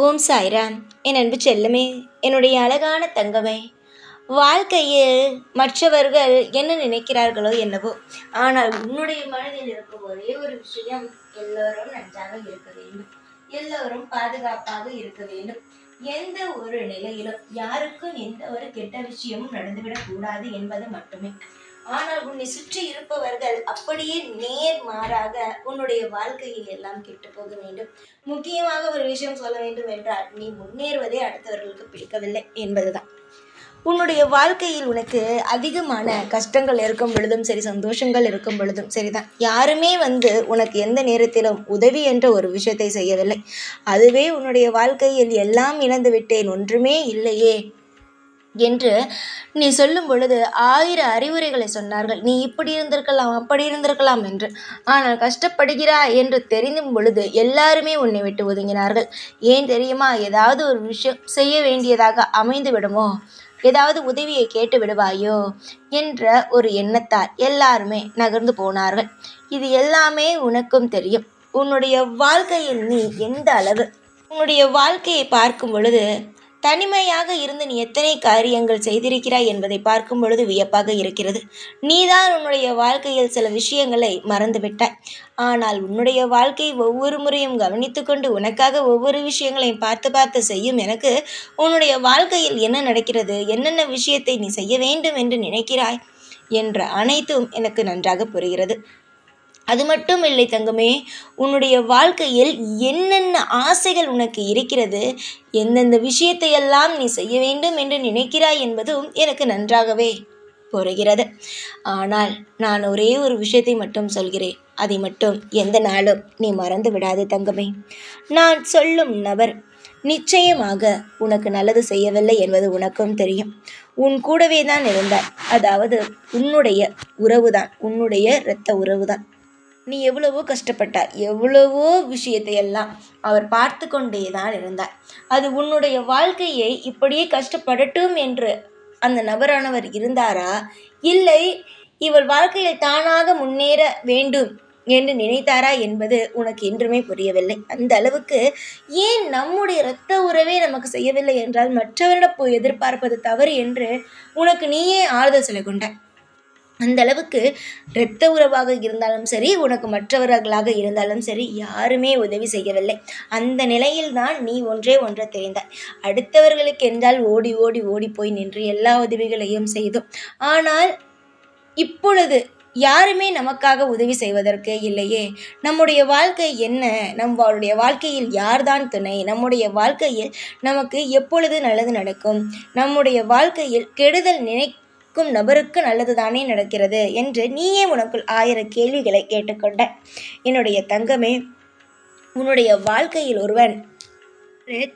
ஓம் சாய்ராம். என் அன்பு செல்லமே, என்னுடைய அழகான தங்கமே, வாழ்க்கையில் மற்றவர்கள் என்ன நினைக்கிறார்களோ என்னவோ, ஆனால் உன்னுடைய மனதில் இருக்கும் ஒரே ஒரு விஷயம், எல்லோரும் நன்றாக இருக்க வேண்டும், எல்லோரும் பாதுகாப்பாக இருக்க வேண்டும். எந்த ஒரு நிலையிலும் யாருக்கும் எந்த ஒரு கெட்ட விஷயமும் நடந்துவிடக் கூடாது என்பது மட்டுமே. ஆனால் உன்னை சுற்றி இருப்பவர்கள் அப்படியே நேர்மாறாக உன்னுடைய வாழ்க்கையில் எல்லாம் கெட்டு போக வேண்டும். முக்கியமாக ஒரு விஷயம் சொல்ல வேண்டும் என்றால், நீ முன்னேறுவதே அடுத்தவர்களுக்கு பிடிக்கவில்லை என்பதுதான். உன்னுடைய வாழ்க்கையில் உனக்கு அதிகமான கஷ்டங்கள் இருக்கும் பொழுதும் சரி, சந்தோஷங்கள் இருக்கும் பொழுதும் சரிதான், யாருமே உனக்கு எந்த நேரத்திலும் உதவி என்ற ஒரு விஷயத்தை செய்யவில்லை. அதுவே உன்னுடைய வாழ்க்கையில் எல்லாம் இழந்து விட்டேன், ஒன்றுமே இல்லையே என்று நீ சொல்லும் பொழுது 1000 அறிவுரைகளை சொன்னார்கள். நீ இப்படி இருந்திருக்கலாம், அப்படி இருந்திருக்கலாம் என்று. ஆனால் கஷ்டப்படுகிறாய் என்று தெரிந்தும் பொழுது எல்லாருமே உன்னை விட்டு ஒதுங்கினார்கள். ஏன் தெரியுமா? ஏதாவது ஒரு விஷயம் செய்ய வேண்டியதாக அமைந்து விடுமோ, ஏதாவது உதவியை கேட்டு விடுவாயோ என்ற ஒரு எண்ணத்தால் எல்லாருமே நகர்ந்து போனார்கள். இது எல்லாமே உனக்கும் தெரியும். உன்னுடைய வாழ்க்கையில் நீ எந்த அளவு உன்னுடைய வாழ்க்கையை பார்க்கும் பொழுது தனிமையாக இருந்து நீ எத்தனை காரியங்கள் செய்திருக்கிறாய் என்பதை பார்க்கும் பொழுது வியப்பாக இருக்கிறது. நீதான் உன்னுடைய வாழ்க்கையில் சில விஷயங்களை மறந்துவிட்டாய். ஆனால் உன்னுடைய வாழ்க்கை ஒவ்வொரு முறையும் கவனித்து கொண்டு உனக்காக ஒவ்வொரு விஷயங்களையும் பார்த்து பார்த்து செய்யும் எனக்கு உன்னுடைய வாழ்க்கையில் என்ன நடக்கிறது, என்னென்ன விஷயத்தை நீ செய்ய வேண்டும் என்று நினைக்கிறாய் என்ற அனைத்தும் எனக்கு நன்றாக புரிகிறது. அது மட்டும் இல்லை தங்கமே, உன்னுடைய வாழ்க்கையில் என்னென்ன ஆசைகள் உனக்கு இருக்கிறது, எந்தெந்த விஷயத்தையெல்லாம் நீ செய்ய வேண்டும் என்று நினைக்கிறாய் என்பதும் எனக்கு நன்றாகவே புரிகிறது. ஆனால் நான் ஒரே ஒரு விஷயத்தை மட்டும் சொல்கிறேன், அதை மட்டும் எந்த நாளும் நீ மறந்து விடாது தங்கமே. நான் சொல்லும் நபர் நிச்சயமாக உனக்கு நல்லது செய்யவில்லை என்பது உனக்கும் தெரியும். உன் கூடவே தான் இருந்தார். அதாவது உன்னுடைய உறவுதான், உன்னுடைய இரத்த உறவுதான். நீ எவ்வளவோ கஷ்டப்பட்டாய், எவ்வளவோ விஷயத்தை எல்லாம் அவர் பார்த்து கொண்டே தான் இருந்தார். அது உன்னுடைய வாழ்க்கையை இப்படியே கஷ்டப்படட்டும் என்று அந்த நபரானவர் இருந்தாரா, இல்லை இவள் வாழ்க்கையில் தானாக முன்னேற வேண்டும் என்று நினைத்தாரா என்பது உனக்கு என்றுமே புரியவில்லை. அந்த அளவுக்கு ஏன் நம்முடைய இரத்த உறவே நமக்கு செய்யவில்லை என்றால் மற்றவரிடம் போய் எதிர்பார்ப்பது தவறு என்று உனக்கு நீயே ஆறுதல் சொல்லிக் கொண்டாய். அந்த அளவுக்கு இரத்த உறவாக இருந்தாலும் சரி, உனக்கு மற்றவர்களாக இருந்தாலும் சரி, யாருமே உதவி செய்யவில்லை. அந்த நிலையில்தான் நீ ஒன்றை தெரிந்தாய். அடுத்தவர்களுக்கு என்றால் ஓடி ஓடி ஓடி போய் நின்று எல்லா உதவிகளையும் செய்தோம். ஆனால் இப்பொழுது யாருமே நமக்காக உதவி செய்வதற்கு இல்லையே. நம்முடைய வாழ்க்கை என்ன? நம்மளுடைய வாழ்க்கையில் யார்தான் துணை? நம்முடைய வாழ்க்கையில் நமக்கு எப்பொழுது நல்லது நடக்கும்? நம்முடைய வாழ்க்கையில் கெடுதல் நபருக்கு நல்லதுதானே நடக்கிறது என்று நீயே உனக்குள் 1000 கேள்விகளை கேட்டுக்கொண்ட என்னுடைய தங்கமே, உன்னுடைய வாழ்க்கையில் ஒருவன்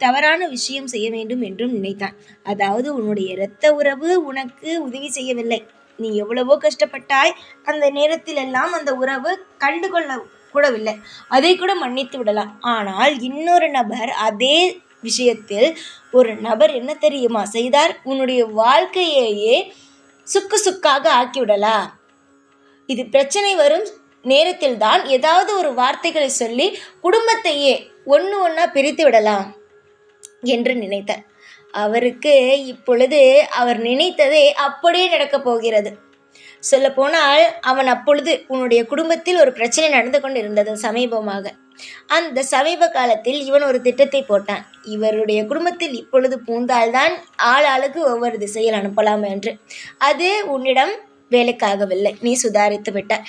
தவறான விஷயம் செய்ய வேண்டும் என்றும் நினைத்தான். அதாவது உன்னுடைய இரத்த உறவு உனக்கு உதவி செய்யவில்லை. நீ எவ்வளவோ கஷ்டப்பட்டாய். அந்த நேரத்தில் எல்லாம் அந்த உறவு கண்டுகொள்ள கூடவில்லை. அதை கூட மன்னித்து விடலாம். ஆனால் இன்னொரு நபர் அதே விஷயத்தில் ஒரு நபர் என்ன தெரியுமா செய்தார்? உன்னுடைய வாழ்க்கையையே சுக்கு சுக்காக ஆக்கிவிடலா. இது பிரச்சனை வரும் நேரத்தில் தான் ஏதாவது ஒரு வார்த்தைகளை சொல்லி குடும்பத்தையே ஒன்றா பிரித்து விடலாம் என்று நினைத்தார். அவருக்கு இப்பொழுது அவர் நினைத்ததே அப்படியே நடக்கப் போகிறது. சொல்லப்போனால் அவன் அப்பொழுது உன்னுடைய குடும்பத்தில் ஒரு பிரச்சனை நடந்து கொண்டு இருந்தது சமீபமாக. அந்த சமீப காலத்தில் இவன் ஒரு திட்டத்தை போட்டான். இவருடைய குடும்பத்தில் இப்பொழுது பூந்தால்தான் ஆளுக்கு ஒவ்வொரு திசையில் அனுப்பலாம் என்று. அது உன்னிடம் வேலைக்காகவில்லை. நீ சுதாரித்து விட்டாய்.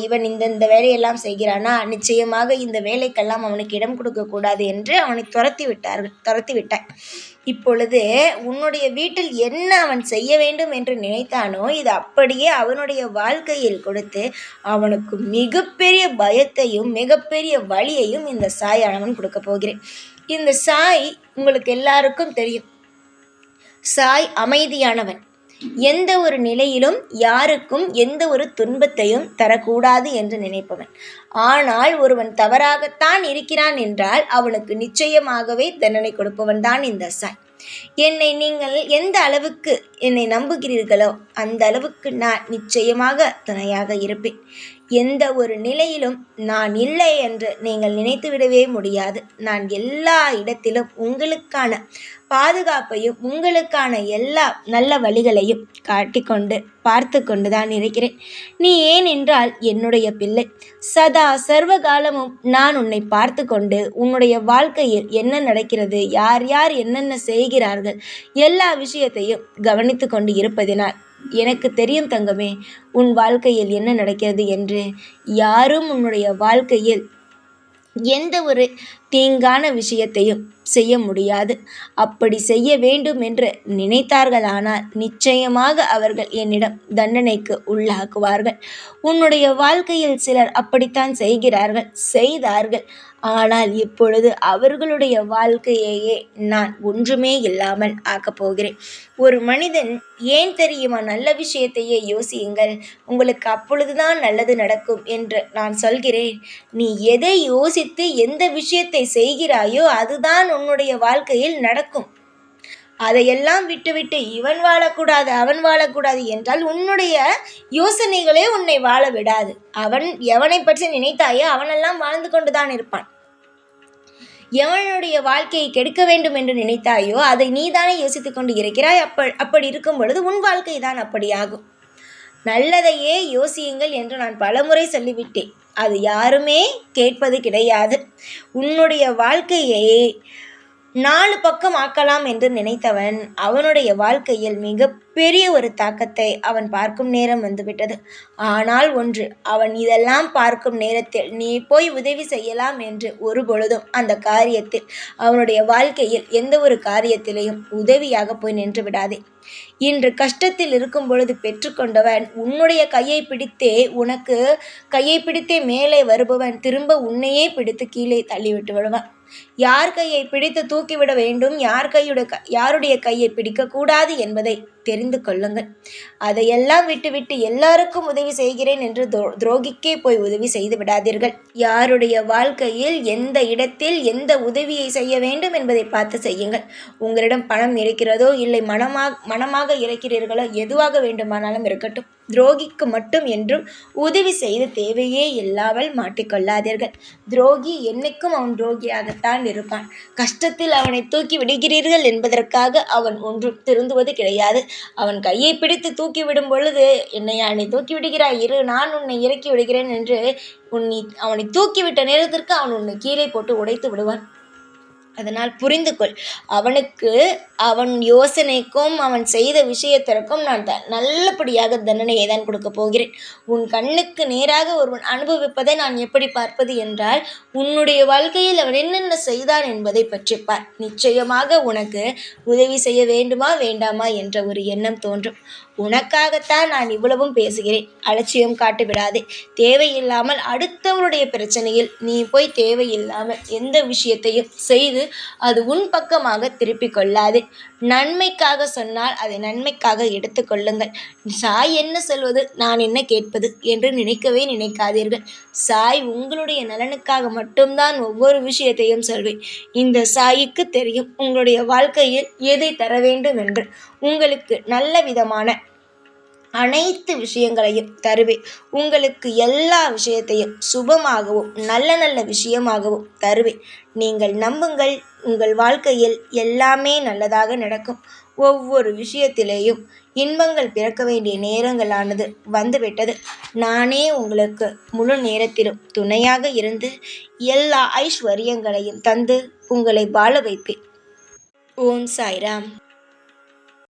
இவன் இந்த வேலையெல்லாம் செய்கிறானா, நிச்சயமாக இந்த வேலைக்கெல்லாம் அவனுக்கு இடம் கொடுக்கக்கூடாது என்று அவனை துரத்தி விட்டாய். இப்பொழுது உன்னுடைய வீட்டில் என்ன அவன் செய்ய வேண்டும் என்று நினைத்தானோ, இது அப்படியே அவனுடைய வாழ்க்கையில் கொடுத்து அவனுக்கு மிகப்பெரிய பயத்தையும் மிகப்பெரிய வலியையும் இந்த சாயானவன் கொடுக்க போகிறேன். இந்த சாய் உங்களுக்கு எல்லாருக்கும் தெரியும். சாய் அமைதியானவன். எந்த ஒரு நிலையிலும் யாருக்கும் எந்த ஒரு துன்பத்தையும் தரக்கூடாது என்று நினைப்பவன். ஆனால் ஒருவன் தவறாகத்தான் இருக்கிறான் என்றால் அவனுக்கு நிச்சயமாகவே தண்டனை கொடுப்பவன் தான் இந்த சாய். என்னை நீங்கள் எந்த அளவுக்கு என்னை நம்புகிறீர்களோ அந்த அளவுக்கு நான் நிச்சயமாக துணையாக இருப்பேன். எந்த ஒரு நிலையிலும் நான் இல்லை என்று நீங்கள் நினைத்துவிடவே முடியாது. நான் எல்லா இடத்திலும் உங்களுக்கான பாதுகாப்பையும் உங்களுக்கான எல்லா நல்ல வழிகளையும் காட்டிக்கொண்டு பார்த்து கொண்டு தான் இருக்கிறேன். நீ ஏன் என்றால் என்னுடைய பிள்ளை. சதா சர்வ காலமும் நான் உன்னை பார்த்து கொண்டு உன்னுடைய வாழ்க்கையில் என்ன நடக்கிறது, யார் யார் என்னென்ன செய்கிறார்கள், எல்லா விஷயத்தையும் கவனித்து கொண்டு இருப்பதினால் எனக்கு தெரியும் தங்கமே, உன் வாழ்க்கையில் என்ன நடக்கிறது என்று. யாரும் உன்னுடைய வாழ்க்கையில் எந்த ஒரு தீங்கான விஷயத்தையும் செய்ய முடியாது. அப்படி செய்ய வேண்டும் என்று நினைத்தார்களானால் நிச்சயமாக அவர்கள் என்னிடம் தண்டனைக்கு உள்ளாக்குவார்கள். உன்னுடைய வாழ்க்கையில் சிலர் அப்படித்தான் செய்தார்கள். ஆனால் இப்பொழுது அவர்களுடைய வாழ்க்கையையே நான் ஒன்றுமே இல்லாமல் ஆக்கப் போகிறேன். ஒரு மனிதன் ஏன் தெரியுமா, நல்ல விஷயத்தையே யோசியுங்கள், உங்களுக்கு அப்பொழுதுதான் நல்லது நடக்கும் என்று நான் சொல்கிறேன். நீ எதை யோசித்து எந்த விஷயத்தை செய்கிறாயோ அதுதான் உன்னுடைய வாழ்க்கையில் நடக்கும். அதையெல்லாம் விட்டுவிட்டு இவன் வாழக்கூடாது அவன் வாழக்கூடாது என்றால் உன்னுடைய யோசனைகளே உன்னை வாழ விடாது. அவன் எவனை பற்றி நினைத்தாயோ அவனெல்லாம் வாழ்ந்து கொண்டுதான் இருப்பான். எவனுடைய வாழ்க்கையை கெடுக்க வேண்டும் என்று நினைத்தாயோ அதை நீதானே யோசித்துக் கொண்டு இருக்கிறாய். அப்படி இருக்கும் பொழுது உன் வாழ்க்கை தான் அப்படியாகும். நல்லதையே யோசியுங்கள் என்று நான் பலமுறை சொல்லிவிட்டேன். அது யாருமே கேட்பது கிடையாது. உன்னுடைய வாழ்க்கையை 4 பக்கம் ஆக்கலாம் என்று நினைத்தவன் அவனுடைய வாழ்க்கையில் மிகப்பெரிய ஒரு தாக்கத்தை அவன் பார்க்கும் நேரம் வந்துவிட்டது. ஆனால் ஒன்று, அவன் இதெல்லாம் பார்க்கும் நேரத்தில் நீ போய் உதவி செய்யலாம் என்று ஒரு பொழுதும் அந்த காரியத்தில் அவனுடைய வாழ்க்கையில் எந்த ஒரு காரியத்திலையும் உதவியாக போய் நின்று விடாதே. இன்று கஷ்டத்தில் இருக்கும் பொழுது பெற்றுக்கொண்டவன் உன்னுடைய கையை பிடித்தே மேலே வருபவன் திரும்ப உன்னையே பிடித்து கீழே தள்ளிவிட்டு விடுவான். யார் கையை பிடித்து தூக்கிவிட வேண்டும், யாருடைய கையை பிடிக்கக்கூடாது என்பதை தெரிந்து கொள்ளுங்கள். அதையெல்லாம் விட்டுவிட்டு எல்லாருக்கும் உதவி செய்கிறேன் என்று துரோகிக்கே போய் உதவி செய்து விடாதீர்கள். யாருடைய வாழ்க்கையில் எந்த இடத்தில் எந்த உதவியை செய்ய வேண்டும் என்பதை பார்த்து செய்யுங்கள். உங்களிடம் பணம் இருக்கிறதோ இல்லை மனமாக இருக்கிறீர்களோ எதுவாக வேண்டுமானாலும் இருக்கட்டும், துரோகிக்கு மட்டும் என்றும் உதவி செய்து தேவையே இல்லாமல் மாட்டிக்கொள்ளாதீர்கள். துரோகி என்னைக்கும் அவன் துரோகியாகத்தான் இருப்பான். கஷ்டத்தில் அவனை தூக்கி விடுகிறீர்கள் என்பதற்காக அவன் ஒன்றும் திருந்துவது கிடையாது. அவன் கையை பிடித்து தூக்கி விடும் பொழுது, என்னையா நீ தூக்கி விடுகிறாய், இரு நான் உன்னை இறக்கி விடுகிறேன் என்று அவனை தூக்கிவிட்ட நேரத்திற்கு அவன் உன்னை கீழே போட்டு உடைத்து விடுவான். அதனால் புரிந்து கொள். அவனுக்கு அவன் யோசனைக்கும் அவன் செய்த விஷயத்திற்கும் நான் நல்லபடியாக தண்டனையை தான் கொடுக்க போகிறேன். உன் கண்ணுக்கு நேராக ஒருவன் அனுபவிப்பதை நான் எப்படி பார்ப்பது என்றால், உன்னுடைய வாழ்க்கையில் அவன் என்னென்ன செய்தான் என்பதை பற்றி பார். நிச்சயமாக உனக்கு உதவி செய்ய வேண்டுமா வேண்டாமா என்ற ஒரு எண்ணம் தோன்றும். உனக்காகத்தான் நான் இவ்வளவும் பேசுகிறேன். அலட்சியம் காட்டிவிடாதே. தேவையில்லாமல் அடுத்தவருடைய பிரச்சனையில் நீ போய் தேவையில்லாமல் எந்த விஷயத்தையும் செய்து அது உன் பக்கமாக திருப்பிக் கொள்ளாதே. நன்மைக்காக சொன்னால் அதை நன்மைக்காக எடுத்துக்கொள்ளுங்கள். சாய் என்ன சொல்வது, நான் என்ன கேட்பது என்று நினைக்கவே நினைக்காதீர்கள். சாய் உங்களுடைய நலனுக்காக மட்டும்தான் ஒவ்வொரு விஷயத்தையும் சொல்வேன். இந்த சாய்க்கு தெரியும் உங்களுடைய வாழ்க்கையில் எதை தர வேண்டும் என்று. உங்களுக்கு நல்ல விதமான அனைத்து விஷயங்களையும் தருவேன். உங்களுக்கு எல்லா விஷயத்தையும் சுபமாகவும் நல்ல விஷயமாகவும் தருவேன். நீங்கள் நம்புங்கள். உங்கள் வாழ்க்கையில் எல்லாமே நல்லதாக நடக்கும். ஒவ்வொரு விஷயத்திலேயும் இன்பங்கள் பிறக்க வேண்டிய நேரங்களானது வந்துவிட்டது. நானே உங்களுக்கு முழு நேரத்திலும் துணையாக இருந்து எல்லா ஐஸ்வர்யங்களையும் தந்து உங்களை வாழ வைப்பேன். ஓம் சாய்ராம்.